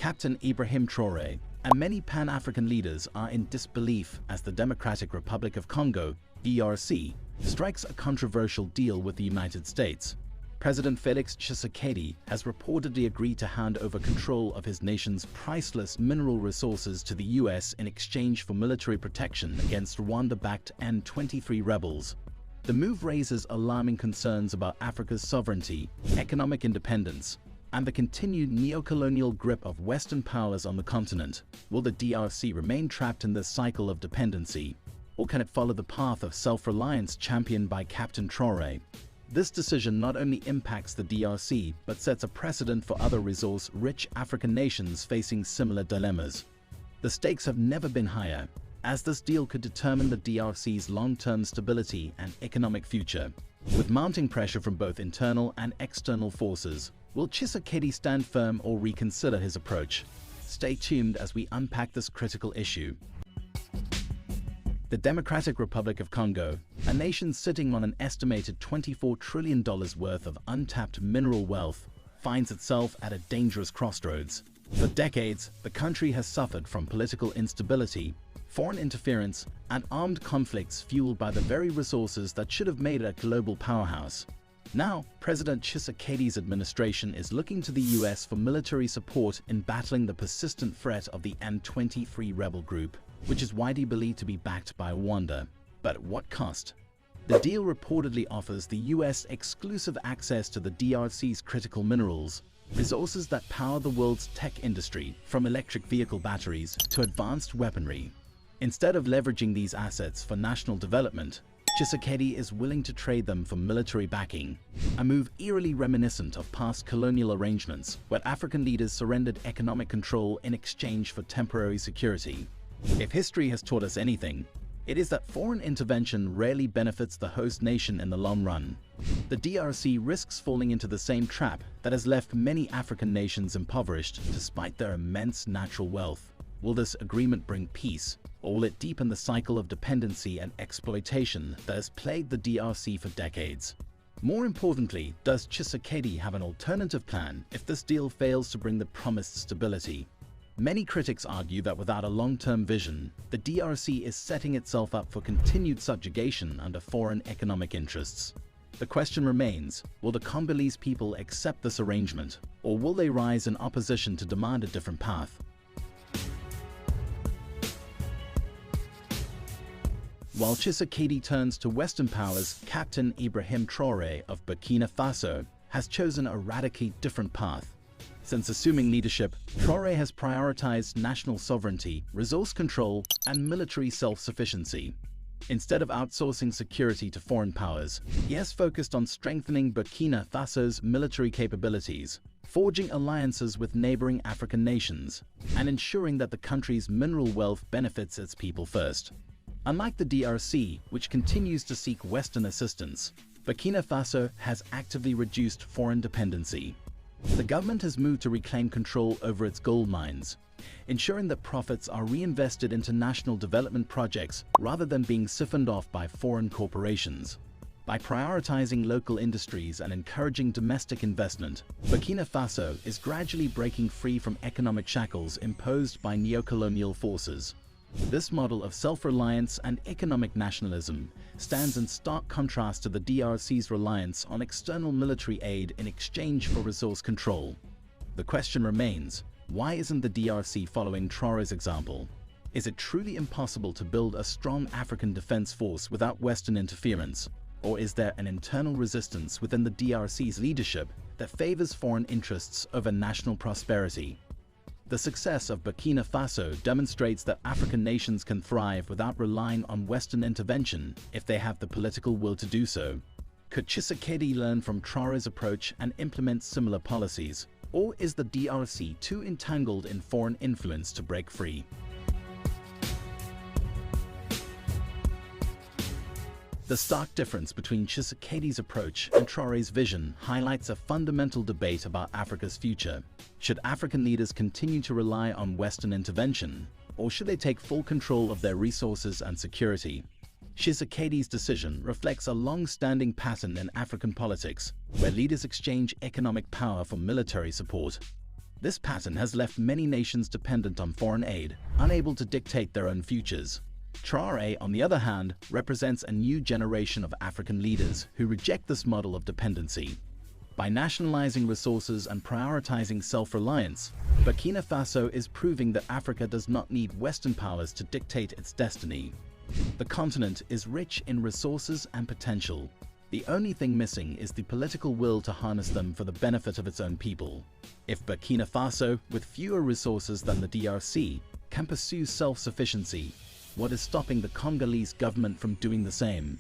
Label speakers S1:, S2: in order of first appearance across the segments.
S1: Captain Ibrahim Traoré, and many Pan-African leaders are in disbelief as the Democratic Republic of Congo, DRC, strikes a controversial deal with the United States. President Felix Tsheisekendi has reportedly agreed to hand over control of his nation's priceless mineral resources to the US in exchange for military protection against Rwanda-backed M23 rebels. The move raises alarming concerns about Africa's sovereignty, economic independence, and the continued neocolonial grip of Western powers on the continent. Will the DRC remain trapped in this cycle of dependency, or can it follow the path of self-reliance championed by Captain Traoré? This decision not only impacts the DRC, but sets a precedent for other resource-rich African nations facing similar dilemmas. The stakes have never been higher, as this deal could determine the DRC's long-term stability and economic future. With mounting pressure from both internal and external forces, will Tshisekedi stand firm or reconsider his approach? Stay tuned as we unpack this critical issue. The Democratic Republic of Congo, a nation sitting on an estimated $24 trillion worth of untapped mineral wealth, finds itself at a dangerous crossroads. For decades, the country has suffered from political instability, foreign interference, and armed conflicts fueled by the very resources that should have made it a global powerhouse. Now, President Tshisekedi's administration is looking to the US for military support in battling the persistent threat of the M23 rebel group, which is widely believed to be backed by Rwanda. But at what cost? The deal reportedly offers the US exclusive access to the DRC's critical minerals, resources that power the world's tech industry, from electric vehicle batteries to advanced weaponry. Instead of leveraging these assets for national development, Tshisekedi is willing to trade them for military backing, a move eerily reminiscent of past colonial arrangements where African leaders surrendered economic control in exchange for temporary security. If history has taught us anything, it is that foreign intervention rarely benefits the host nation in the long run. The DRC risks falling into the same trap that has left many African nations impoverished despite their immense natural wealth. Will this agreement bring peace, or will it deepen the cycle of dependency and exploitation that has plagued the DRC for decades? More importantly, does Tshisekedi have an alternative plan if this deal fails to bring the promised stability? Many critics argue that without a long-term vision, the DRC is setting itself up for continued subjugation under foreign economic interests. The question remains, will the Congolese people accept this arrangement, or will they rise in opposition to demand a different path? While Tshisekedi turns to Western powers, Captain Ibrahim Traoré of Burkina Faso has chosen a radically different path. Since assuming leadership, Traoré has prioritized national sovereignty, resource control, and military self-sufficiency. Instead of outsourcing security to foreign powers, he has focused on strengthening Burkina Faso's military capabilities, forging alliances with neighboring African nations, and ensuring that the country's mineral wealth benefits its people first. Unlike the DRC, which continues to seek Western assistance, Burkina Faso has actively reduced foreign dependency. The government has moved to reclaim control over its gold mines, ensuring that profits are reinvested into national development projects rather than being siphoned off by foreign corporations. By prioritizing local industries and encouraging domestic investment, Burkina Faso is gradually breaking free from economic shackles imposed by neocolonial forces. This model of self-reliance and economic nationalism stands in stark contrast to the DRC's reliance on external military aid in exchange for resource control. The question remains, why isn't the DRC following Traoré's example? Is it truly impossible to build a strong African defense force without Western interference? Or is there an internal resistance within the DRC's leadership that favors foreign interests over national prosperity? The success of Burkina Faso demonstrates that African nations can thrive without relying on Western intervention if they have the political will to do so. Could Tshisekedi learn from Traoré's approach and implement similar policies? Or is the DRC too entangled in foreign influence to break free? The stark difference between Tshisekedi's approach and Traoré's vision highlights a fundamental debate about Africa's future. Should African leaders continue to rely on Western intervention, or should they take full control of their resources and security? Tshisekedi's decision reflects a long-standing pattern in African politics, where leaders exchange economic power for military support. This pattern has left many nations dependent on foreign aid, unable to dictate their own futures. Traoré, on the other hand, represents a new generation of African leaders who reject this model of dependency. By nationalizing resources and prioritizing self-reliance, Burkina Faso is proving that Africa does not need Western powers to dictate its destiny. The continent is rich in resources and potential. The only thing missing is the political will to harness them for the benefit of its own people. If Burkina Faso, with fewer resources than the DRC, can pursue self-sufficiency, what is stopping the Congolese government from doing the same?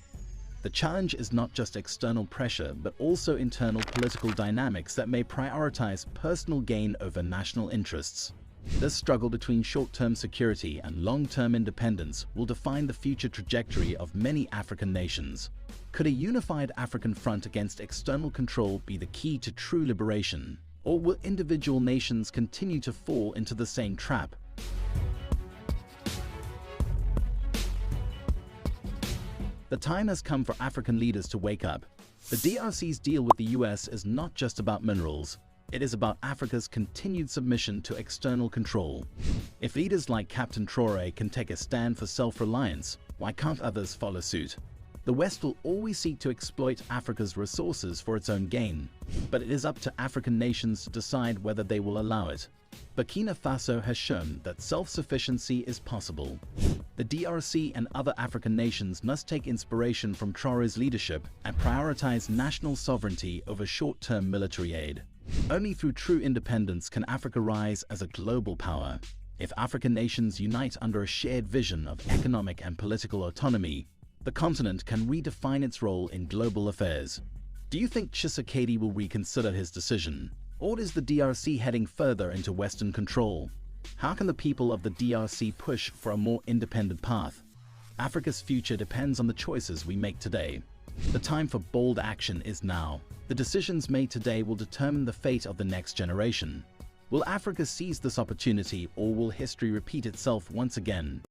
S1: The challenge is not just external pressure, but also internal political dynamics that may prioritize personal gain over national interests. This struggle between short-term security and long-term independence will define the future trajectory of many African nations. Could a unified African front against external control be the key to true liberation? Or will individual nations continue to fall into the same trap? The time has come for African leaders to wake up. The DRC's deal with the US is not just about minerals. It is about Africa's continued submission to external control. If leaders like Captain Traoré can take a stand for self-reliance, why can't others follow suit? The West will always seek to exploit Africa's resources for its own gain, but it is up to African nations to decide whether they will allow it. Burkina Faso has shown that self-sufficiency is possible. The DRC and other African nations must take inspiration from Traoré's leadership and prioritize national sovereignty over short-term military aid. Only through true independence can Africa rise as a global power. If African nations unite under a shared vision of economic and political autonomy, the continent can redefine its role in global affairs. Do you think Tshisekedi will reconsider his decision? Or is the DRC heading further into Western control? How can the people of the DRC push for a more independent path? Africa's future depends on the choices we make today. The time for bold action is now. The decisions made today will determine the fate of the next generation. Will Africa seize this opportunity, or will history repeat itself once again?